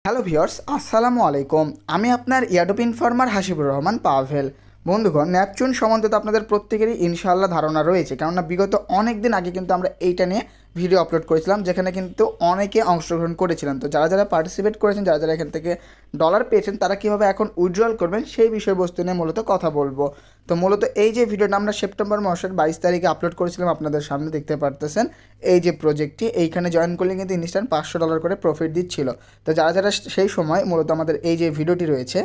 Hello viewers, আসসালামু আলাইকুম। আমি আপনার ইয়াডোপ ইনফরমার হাসিবুর রহমান পাভেল। বন্ধুগণ, ন্যাপচুন সম্বন্ধে তো আপনাদের প্রত্যেকেরই ইনশাআল্লাহ ধারণা রয়েছে, কেননা বিগত অনেক দিন আগে কিন্তু আমরা এইটা নিয়ে ভিডিও আপলোড করেছিলাম, যেখানে কিন্তু অনেকে অংশগ্রহণ করেছিলেন। তো যারা যারা পার্টিসিপেট করেছেন, যারা যারা এখান থেকে ডলার পেয়েছেন, তারা কীভাবে এখন উইথড্রল করবেন সেই বিষয়বস্তু নিয়ে মূলত কথা বলবো। তো মূলত এই যে ভিডিওটা আমরা সেপ্টেম্বর মাসের 22 তারিখে আপলোড করেছিলাম, আপনাদের সামনে দেখতে পারতেছেন এই যে প্রজেক্টটি, এইখানে জয়েন করলে কিন্তু ইনস্ট্যান্ট $500 করে প্রফিট দিচ্ছিল। তো যারা যারা সেই সময় মূলত আমাদের এই যে ভিডিওটি রয়েছে,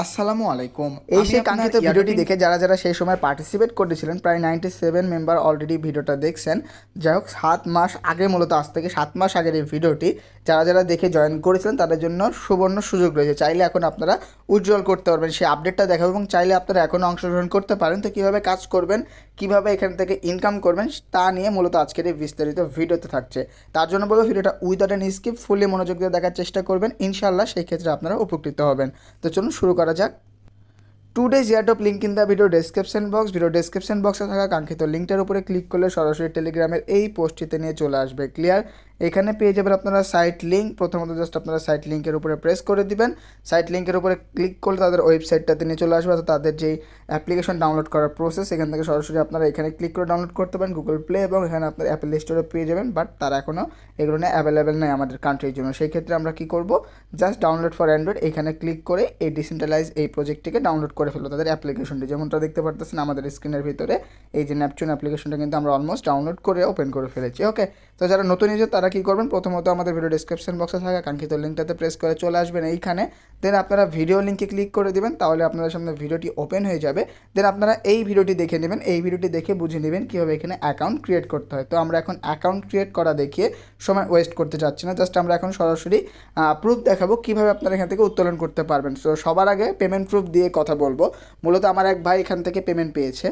আসসালামু আলাইকুম, এই সেই কাঙ্ক্ষিত ভিডিওটি দেখে যারা যারা সেই সময় পার্টিসিপেট করেছিলেন, প্রায় 97 মেম্বার অলরেডি ভিডিওটা দেখছেন। যাই হোক, 7 মাস আগে, মূলত আজ থেকে 7 মাস আগের এই ভিডিওটি যারা যারা দেখে জয়েন করেছিলেন তাদের জন্য সুবর্ণ সুযোগ রয়েছে। চাইলে এখন আপনারা উজ্জ্বল করতে পারবেন, সেই আপডেটটা দেখাবো, এবং চাইলে আপনারা এখনও অংশগ্রহণ করতে পারেন। তো কীভাবে কাজ করবেন, কীভাবে এখান থেকে ইনকাম করবেন, তা নিয়ে মূলত আজকের এই বিস্তারিত ভিডিওতে থাকছে। তার জন্য বলবো ভিডিওটা উইদাউট এনি স্কিপ ফুলি মনোযোগ দিয়ে দেখার চেষ্টা করবেন, ইনশাআল্লাহ সেই ক্ষেত্রে আপনারা উপকৃত হবেন। তো চলুন শুরু করা যাক। Today's airdrop link in the video description box. Video description বক্সে থাকা কাঙ্ক্ষিত লিঙ্কটার উপরে ক্লিক করলে সরাসরি টেলিগ্রামের এই পোস্টটিতে নিয়ে চলে আসবে। ক্লিয়ার? এখানে পেয়ে যাবেন আপনারা সাইট লিঙ্ক। প্রথমত জাস্ট আপনারা সাইট লিঙ্কের উপরে প্রেস করে দিবেন। সাইট লিঙ্কের উপরে ক্লিক করলে তাদের ওয়েবসাইটটাতে নিয়ে চলে আসবে, অর্থাৎ তাদের যেই অ্যাপ্লিকেশন ডাউনলোড করার প্রসেস, এখান থেকে সরাসরি আপনারা এখানে ক্লিক করে ডাউনলোড করতে পারেন গুগল প্লে, এবং এখানে আপনার অ্যাপেল স্টোরে পেয়ে যাবেন। বাট তারা এখনও এগুলো নিয়ে অ্যাভেলেবেল নেই আমাদের কান্ট্রির জন্য। সেই ক্ষেত্রে আমরা কী করব, জাস্ট ডাউনলোড ফর অ্যান্ড্রয়েড এখানে ক্লিক করে এই ডিসেন্ট্রালাইজ এই প্রজেক্টটিকে ডাউনলোড করে ফেলবো, তাদের অ্যাপ্লিকেশনটি। যেমনটা দেখতে পারতেছেন আমাদের স্ক্রিনের ভিতরে এই যে ন্যাপচুন অ্যাপ্লিকেশনটা কিন্তু আমরা অলমোস্ট ডাউনলোড করে ওপেন করে ফেলেছি। ওকে, তো যারা নতুন এসে তারা কী করবেন, প্রথমত আমাদের ভিডিও ডেসক্রিপশন বক্সে থাকা কাঙ্ক্ষিত লিঙ্কটাতে প্রেস করে চলে আসবেন এইখানে। দেন আপনারা ভিডিও লিঙ্কে ক্লিক করে দেবেন, তাহলে আপনাদের সামনে ভিডিওটি ওপেন হয়ে যাবে। দেন আপনারা এই ভিডিওটি দেখে নেবেন, এই ভিডিওটি দেখে বুঝে নেবেন কীভাবে এখানে অ্যাকাউন্ট ক্রিয়েট করতে হয়। তো আমরা এখন অ্যাকাউন্ট ক্রিয়েট করা দেখিয়ে সময় ওয়েস্ট করতে চাচ্ছি না, জাস্ট আমরা এখন সরাসরি প্রুফ দেখাবো কীভাবে আপনারা এখান থেকে উত্তোলন করতে পারবেন। তো সবার আগে পেমেন্ট প্রুফ দিয়ে কথা বলবো। মূলত আমার এক ভাই এখান থেকে পেমেন্ট পেয়েছে।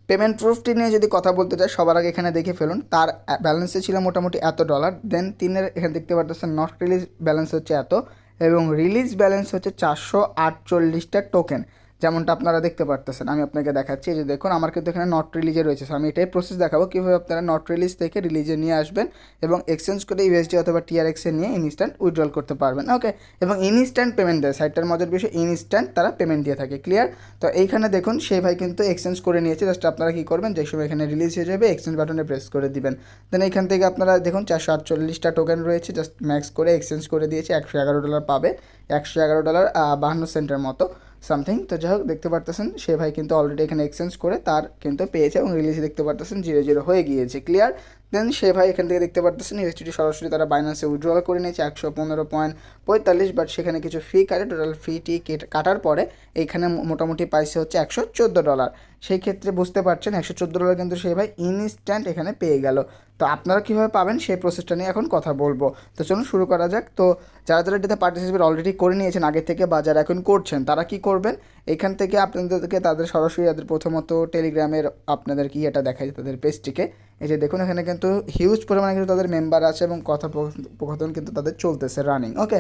পেমেন্ট প্রুফটি নিয়ে যদি কথা বলতে চাই, সবার আগে এখানে দেখে ফেলুন তার ব্যালেন্সে ছিল মোটামুটি এত ডলার। দেন তিনের এখানে দেখতে পাচ্ছেন নট রিলিজ ব্যালেন্স হচ্ছে এত, এবং রিলিজ ব্যালেন্স হচ্ছে 448টা টোকেন, যেমনটা আপনারা দেখতে পারতেছেন। আমি আপনাকে দেখাচ্ছি, যে দেখুন আমার কিন্তু এখানে নট রিলিজে রয়েছে। সো আমি এটাই প্রসেস দেখাবো কীভাবে আপনারা নট রিলিজ থেকে রিলিজে নিয়ে আসবেন, এবং এক্সচেঞ্জ করে ইউএসডি অথবা টিআরএক্সে নিয়ে ইনস্ট্যান্ট উইথড্রল করতে পারবেন। ওকে, এবং ইনস্ট্যান্ট পেমেন্ট দেয়, সাইটটার মজার বিষয় ইনস্ট্যান্ট তারা পেমেন্ট দিয়ে থাকে। ক্লিয়ার? তো এইখানে দেখুন সেই ভাই কিন্তু এক্সচেঞ্জ করে নিয়েছে। জাস্ট আপনারা কী করবেন, যে সময় এখানে রিলিজ হয়ে যাবে এক্সচেঞ্জ বাটনে প্রেস করে দিবেন। দেন এইখান থেকে আপনারা দেখুন 448টা টোকেন রয়েছে, জাস্ট ম্যাক্স করে এক্সচেঞ্জ করে দিয়েছে। $111 পাবে, $111.52 মতো সামথিং। তো যাই হোক, দেখতে পারতেছেন সে ভাই কিন্তু অলরেডি এখানে এক্সচেঞ্জ করে তার কিন্তু পেয়েছে, এবং রিলিজ দেখতে পারতেছেন 0 হয়ে গিয়েছে। ক্লিয়ার? দেন সে ভাই এখান থেকে দেখতে পারতেছেন ইউএসডিটি সরাসরি তারা বাইন্যান্সে উইথড্রল করে নিয়েছে 115.45, বাট সেখানে কিছু ফি কাটে। টোটাল ফিটি কাটার পরে এইখানে মোটামুটি পাইছে হচ্ছে $114। সেই ক্ষেত্রে বুঝতে পারছেন $114 কিন্তু সেই ভাই ইনস্ট্যান্ট এখানে পেয়ে গেল। তো আপনারা কীভাবে পাবেন সেই প্রসেসটা নিয়ে এখন কথা বলবো। তো চলুন শুরু করা যাক। তো যারা যারা এটাতে পার্টিসিপেট অলরেডি করে নিয়েছেন আগে থেকে, বা যারা এখন করছেন, তারা কি করবেন, এখান থেকে আপনাদেরকে তাদের সরাসরি তাদের প্রথমত টেলিগ্রামের আপনাদের কি এটা দেখায় তাদের পেজটিকে। এই যে দেখুন এখানে কিন্তু হিউজ পরিমাণে কিন্তু তাদের মেম্বার আছে, এবং কথোপকথন কিন্তু তাদের চলতেছে রানিং। ওকে,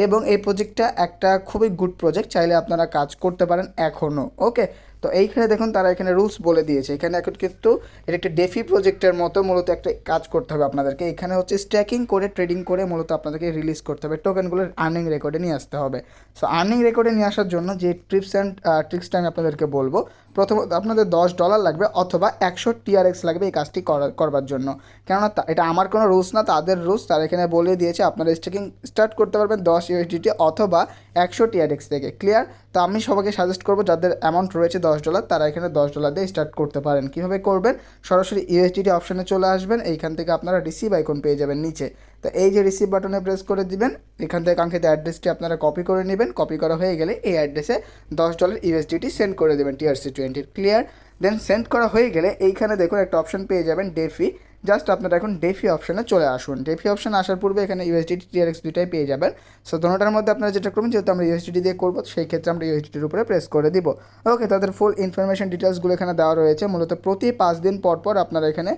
এবং এই প্রজেক্টটা একটা খুবই গুড প্রজেক্ট, চাইলে আপনারা কাজ করতে পারেন এখনও। ওকে, তো এইখানে দেখুন তারা এখানে রুলস বলে দিয়েছে। এখানে এখন কিন্তু এটা একটা ডেফি প্রজেক্টের মতো মূলত একটা কাজ করতে হবে আপনাদেরকে। এখানে হচ্ছে স্ট্যাকিং করে ট্রেডিং করে মূলত আপনাদেরকে রিলিজ করতে হবে, টোকেনগুলোর আর্নিং রেকর্ডে নিয়ে আসতে হবে। সো আর্নিং রেকর্ডে নিয়ে আসার জন্য যে টিপস অ্যান্ড ট্রিক্সটা আমি আপনাদেরকে বলবো, প্রথমত আপনাদের $10 লাগবে অথবা 100 টিআরএক্স লাগবে এই কাজটি করবার জন্য। কেননা এটা আমার কোনো রুলস না, তাদের রুলস। তারা এখানে বলে দিয়েছে আপনারা স্টেকিং স্টার্ট করতে পারবেন 10 ইউএসডিটি অথবা 100 টিআরএক্স থেকে। ক্লিয়ার? তো আমি সবাইকে সাজেস্ট করবো যাদের অ্যামাউন্ট রয়েছে $10, তারা এখানে $10 দিয়ে স্টার্ট করতে পারেন। কীভাবে করবেন, সরাসরি ইউএসডিটি অপশানে চলে আসবেন, এইখান থেকে আপনারা রিসিভ আইকন পেয়ে যাবেন নিচে। তো এই যে রিসিভ বাটনে প্রেস করে দিবেন, এখান থেকে কাঙ্ক্ষিত অ্যাড্রেসটি আপনারা কপি করে নেবেন। কপি করা হয়ে গেলে এই অ্যাড্রেসে $10 ইউএসডিটি সেন্ড করে দেবেন TRC20। ক্লিয়ার? দেন সেন্ড করা হয়ে গেলে এইখানে দেখুন একটা অপশন পেয়ে যাবেন ডেফি। জাস্ট আপনারা এখন ডেফি অপশানে চলে আসুন। ডেফি অপশানে আসার পূর্বে এখানে ইউএসডিটি টিআরএক্স দুইটাই পেয়ে যাবেন। সো দুটোটার মধ্যে আপনারা যেটা করবেন, যেহেতু আমরা ইউএসডিটি দিয়ে করবো, সেই ক্ষেত্রে আমরা ইউএসডিটির উপরে প্রেস করে দিব। ওকে, তাদের ফুল ইনফরমেশন ডিটেলসগুলো এখানে দেওয়া রয়েছে। মূলত প্রতি 5 দিন পর পর আপনারা এখানে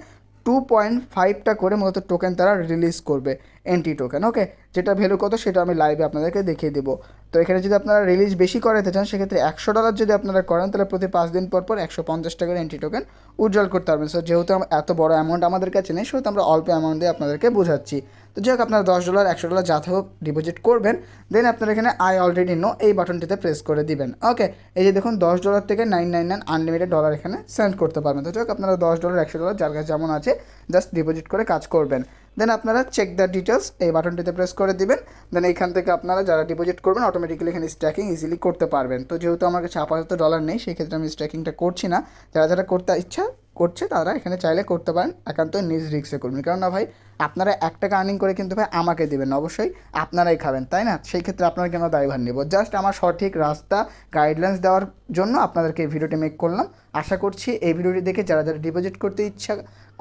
2.5টা করে মূলত টোকেন তারা রিলিজ করবে। Entry token. ওকে, যেটা ভ্যালু কত সেটা আমি লাইভে আপনাদেরকে দেখিয়ে দেবো। তো এখানে যদি আপনারা রিলিজ বেশি করাতে চান সেক্ষেত্রে $100 যদি আপনারা করেন তাহলে প্রতি 5 দিন পর পর 150 টাকার এন্ট্রি টোকেন উইথড্রল করতে পারবেন। সো যেহেতু এত বড় অ্যামাউন্ট আমাদের কাছে নেই সেহেতু আমরা অল্প অ্যামাউন্ট দিয়ে আপনাদেরকে বোঝাচ্ছি। তো যাই হোক, আপনারা $10 $100 যাতে হোক ডিপোজিট করবেন, দেন আপনারা এখানে আই অলরেডি নো এই বাটনটিতে প্রেস করে দিবেন। ওকে, এই যে দেখুন $10 থেকে 999 আনলিমিটেড ডলার এখানে সেন্ড করতে পারবেন। তো যাই হোক, আপনারা $10 $100 যার কাছে যেমন আছে জাস্ট ডিপোজিট করে কাজ করবেন। দেন আপনারা চেক দ্য ডিটেলস এই বাটনটিতে প্রেস করে দিবেন। দেন এইখান থেকে আপনারা যারা ডিপোজিট করবেন অটোমেটিক্যালি এখানে স্ট্যাকিং ইজিলি করতে পারবেন। তো যেহেতু আমার কাছে আপাতত ডলার নেই সেই ক্ষেত্রে আমি স্ট্যাকিংটা করছি না। যারা যারা করতে ইচ্ছা করছে তারা এখানে চাইলে করতে পারেন, একান্ত নিজ রিস্কে করবেন। কারণ না ভাই, আপনারা $1 আর্নিং করে কিন্তু ভাই আমাকে দেবেন, অবশ্যই আপনারাই খাবেন, তাই না? সেই ক্ষেত্রে আপনারা কেন দায়ভার নেব? জাস্ট আমার সঠিক রাস্তা গাইডলাইন্স দেওয়ার জন্য আপনাদেরকে এই ভিডিওটি মেক করলাম। আশা করছি এই ভিডিওটি দেখে যারা যারা ডিপোজিট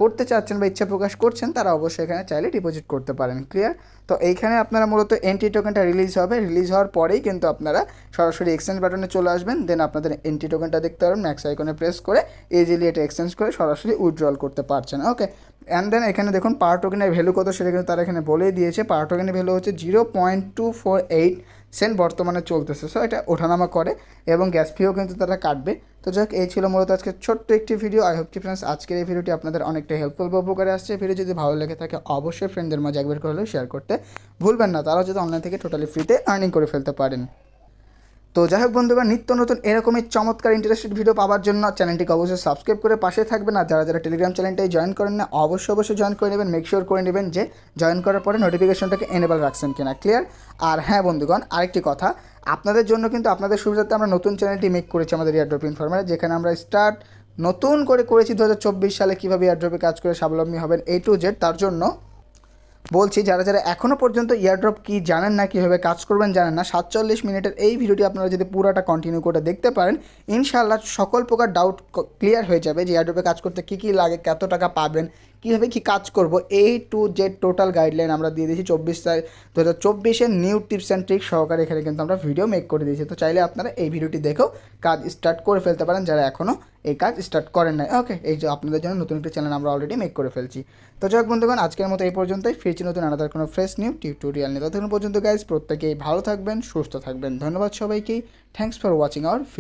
করতে চাচ্ছেন বা ইচ্ছা প্রকাশ করছেন তারা অবশ্যই এখানে চাইলে ডিপোজিট করতে পারেন। ক্লিয়ার? তো এইখানে আপনারা মূলত এন্ট্রি টোকেনটা রিলিজ হবে, রিলিজ হওয়ার পরেই কিন্তু আপনারা সরাসরি এক্সচেঞ্জ বাটনে চলে আসবেন। দেন আপনাদের এন্ট্রি টোকেনটা দেখতে পারবেন, ম্যাক্স আইকনে প্রেস করে ইজিলি এটা এক্সচেঞ্জ করে সরাসরি উইথড্রল করতে পারছেন। ওকে, অ্যান্ড দেন এখানে দেখুন পার টোকেনের ভ্যালু কত সেটা কিন্তু তারা এখানে বলেই দিয়েছে। পার টোকেনের ভ্যালু হচ্ছে 0.248 সেন্ট বর্তমানে চলতেছে। সো এটা ওঠানামা করে এবং গ্যাস ফিও কিন্তু তারা কাটবে। তো যাক, এই ছিল মূলত আজকে ছোট্ট একটি ভিডিও। আই হোপ কি ফ্রেন্ডস আজকের এই ভিডিওটি আপনাদের অনেকটা হেল্পফুল বা উপকারে আসছে। ভিডিও যদি ভালো লেগে থাকে অবশ্যই ফ্রেন্ডদের মাঝে একবার করে হলেও শেয়ার করতে ভুলবেন না, তারা যদি অনলাইন থেকে টোটালি ফ্রিতে আর্নিং করে ফেলতে পারেন। তো যাই হোক বন্ধুগণ, নিত্য নতুন এরকমই চমৎকার ইন্টারেস্টেড ভিডিও পাওয়ার জন্য চ্যানেলটিকে অবশ্যই সাবস্ক্রাইব করে পাশে থাকবেন। আর যারা যারা টেলিগ্রাম চ্যানেলটাই জয়েন করেন না অবশ্যই জয়েন করে নেবেন। মেক শিওর করে নেবেন যে জয়েন করার পরে নোটিফিকেশনটাকে এনেবল রাখছেন কিনা। ক্লিয়ার? আর হ্যাঁ বন্ধুগণ, আরেকটি কথা, আপনাদের জন্য কিন্তু আপনাদের সুবিধাতে আমরা নতুন চ্যানেলটি মেক করেছি আমাদের এয়ারড্রপ ইনফরমারে, যেখানে আমরা নতুন করে করেছি 2024 সালে কীভাবে এয়ারড্রপে কাজ করে স্বাবলম্বী হবেন A to Z। তার জন্য বলছি, যারা যারা এখনও পর্যন্ত এয়ারড্রপ কি জানেন না, কীভাবে কাজ করবেন জানেন না, 47 মিনিটের এই ভিডিওটি আপনারা যদি পুরোটা কন্টিনিউ করে দেখতে পারেন ইনশাআল্লাহ সকল প্রকার ডাউট ক্লিয়ার হয়ে যাবে যে এয়ারড্রপে কাজ করতে কী কী লাগে, কত টাকা পাবেন, কীভাবে কী কাজ করব, A to Z total guideline আমরা দিয়ে দিয়েছি। 2024 নিউ টিপস অ্যান্ড ট্রিক্স সহকারে এখানে কিন্তু আমরা ভিডিও মেক করে দিয়েছি। তো চাইলে আপনারা এই ভিডিওটি দেখেও কাজ স্টার্ট করে ফেলতে পারেন যারা এখনও এই কাজ স্টার্ট করেন নাই। ওকে, এই যে আপনাদের জন্য নতুন একটি চ্যানেল আমরা অলরেডি মেক করে ফেলছি। তো যাই হোক বন্ধুগণ, আজকের মতো এই পর্যন্তই। ফিরছি নতুন আলাদা কোনো ফ্রেশ নিউ টিউটোরিয়াল নিয়ে। ততক্ষণ পর্যন্ত গাইজ প্রত্যেকেই ভালো থাকবেন, সুস্থ থাকবেন। ধন্যবাদ সবাইকেই। Thanks for watching hour video.